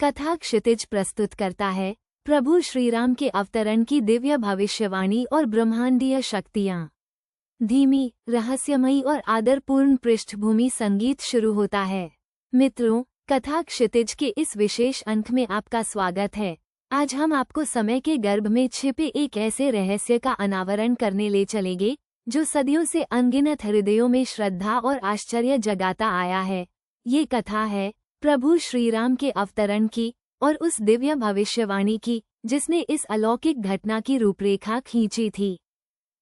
कथा क्षितिज प्रस्तुत करता है प्रभु श्रीराम के अवतरण की दिव्य भविष्यवाणी और ब्रह्मांडीय शक्तियाँ। धीमी, रहस्यमयी और आदरपूर्ण पृष्ठभूमि संगीत शुरू होता है। मित्रों, कथा क्षितिज के इस विशेष अंक में आपका स्वागत है। आज हम आपको समय के गर्भ में छिपे एक ऐसे रहस्य का अनावरण करने ले चलेंगे जो सदियों से अनगिनत हृदयों में श्रद्धा और आश्चर्य जगाता आया है। ये कथा है प्रभु श्रीराम के अवतरण की और उस दिव्य भविष्यवाणी की जिसने इस अलौकिक घटना की रूपरेखा खींची थी।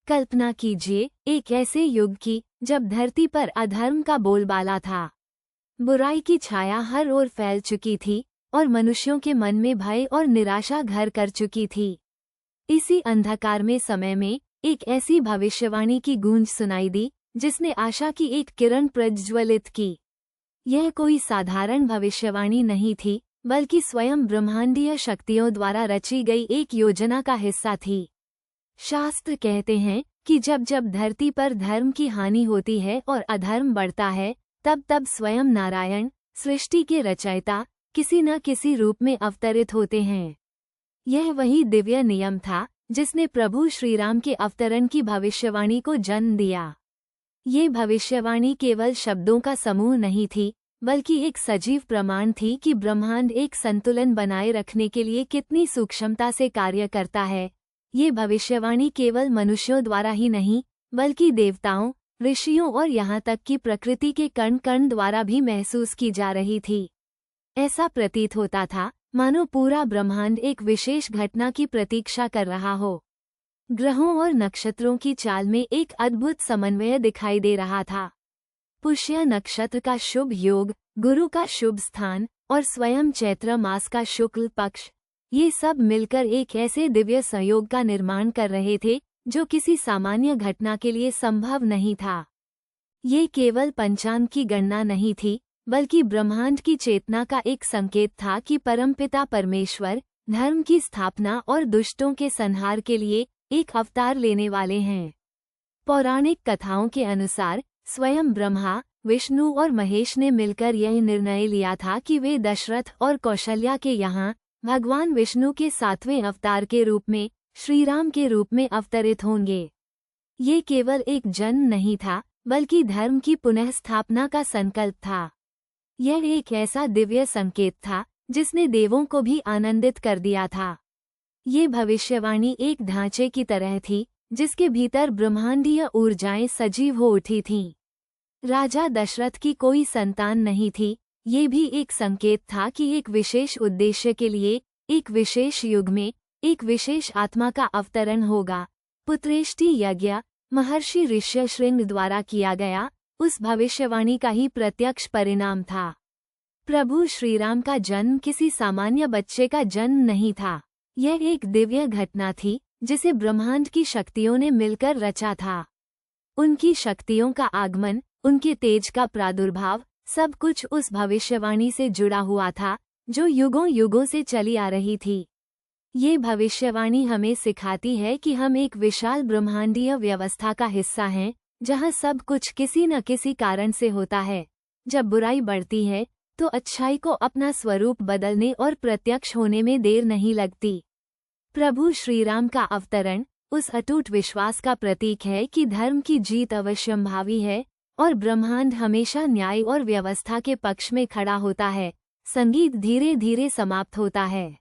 कल्पना कीजिए एक ऐसे युग की जब धरती पर अधर्म का बोलबाला था, बुराई की छाया हर ओर फैल चुकी थी और मनुष्यों के मन में भय और निराशा घर कर चुकी थी। इसी अंधकार में समय में एक ऐसी भविष्यवाणी की गूंज सुनाई दी जिसने आशा की एक किरण प्रज्वलित की। यह कोई साधारण भविष्यवाणी नहीं थी, बल्कि स्वयं ब्रह्मांडीय शक्तियों द्वारा रची गई एक योजना का हिस्सा थी। शास्त्र कहते हैं कि जब जब धरती पर धर्म की हानि होती है और अधर्म बढ़ता है, तब तब स्वयं नारायण, सृष्टि के रचयिता, किसी न किसी रूप में अवतरित होते हैं। यह वही दिव्य नियम था जिसने प्रभु श्रीराम के अवतरण की भविष्यवाणी को जन्म दिया। ये भविष्यवाणी केवल शब्दों का समूह नहीं थी, बल्कि एक सजीव प्रमाण थी कि ब्रह्मांड एक संतुलन बनाए रखने के लिए कितनी सूक्ष्मता से कार्य करता है। ये भविष्यवाणी केवल मनुष्यों द्वारा ही नहीं, बल्कि देवताओं, ऋषियों और यहाँ तक कि प्रकृति के कण कण द्वारा भी महसूस की जा रही थी। ऐसा प्रतीत होता था मानो पूरा ब्रह्मांड एक विशेष घटना की प्रतीक्षा कर रहा हो। ग्रहों और नक्षत्रों की चाल में एक अद्भुत समन्वय दिखाई दे रहा था। पुष्य नक्षत्र का शुभ योग, गुरु का शुभ स्थान और स्वयं चैत्र मास का शुक्ल पक्ष, ये सब मिलकर एक ऐसे दिव्य संयोग का निर्माण कर रहे थे जो किसी सामान्य घटना के लिए संभव नहीं था। ये केवल पंचांग की गणना नहीं थी, बल्कि ब्रह्मांड की चेतना का एक संकेत था कि परमपिता परमेश्वर धर्म की स्थापना और दुष्टों के संहार के लिए एक अवतार लेने वाले हैं। पौराणिक कथाओं के अनुसार स्वयं ब्रह्मा, विष्णु और महेश ने मिलकर यह निर्णय लिया था कि वे दशरथ और कौशल्या के यहाँ भगवान विष्णु के 7वें अवतार के रूप में, श्रीराम के रूप में अवतरित होंगे। ये केवल एक जन्म नहीं था, बल्कि धर्म की पुनः स्थापना का संकल्प था। यह एक ऐसा दिव्य संकेत था जिसने देवों को भी आनंदित कर दिया था। ये भविष्यवाणी एक ढांचे की तरह थी जिसके भीतर ब्रह्मांडीय ऊर्जाएं सजीव हो उठी थीं। राजा दशरथ की कोई संतान नहीं थी, ये भी एक संकेत था कि एक विशेष उद्देश्य के लिए, एक विशेष युग में, एक विशेष आत्मा का अवतरण होगा। पुत्रेष्टि यज्ञ महर्षि ऋष्यशृंग द्वारा किया गया उस भविष्यवाणी का ही प्रत्यक्ष परिणाम था। प्रभु श्रीराम का जन्म किसी सामान्य बच्चे का जन्म नहीं था। यह एक दिव्य घटना थी जिसे ब्रह्मांड की शक्तियों ने मिलकर रचा था। उनकी शक्तियों का आगमन, उनके तेज का प्रादुर्भाव, सब कुछ उस भविष्यवाणी से जुड़ा हुआ था जो युगों युगों से चली आ रही थी। ये भविष्यवाणी हमें सिखाती है कि हम एक विशाल ब्रह्मांडीय व्यवस्था का हिस्सा हैं, जहाँ सब कुछ किसी न किसी कारण से होता है। जब बुराई बढ़ती है तो अच्छाई को अपना स्वरूप बदलने और प्रत्यक्ष होने में देर नहीं लगती। प्रभु श्रीराम का अवतरण उस अटूट विश्वास का प्रतीक है कि धर्म की जीत अवश्यंभावी है और ब्रह्मांड हमेशा न्याय और व्यवस्था के पक्ष में खड़ा होता है। संगीत धीरे धीरे समाप्त होता है।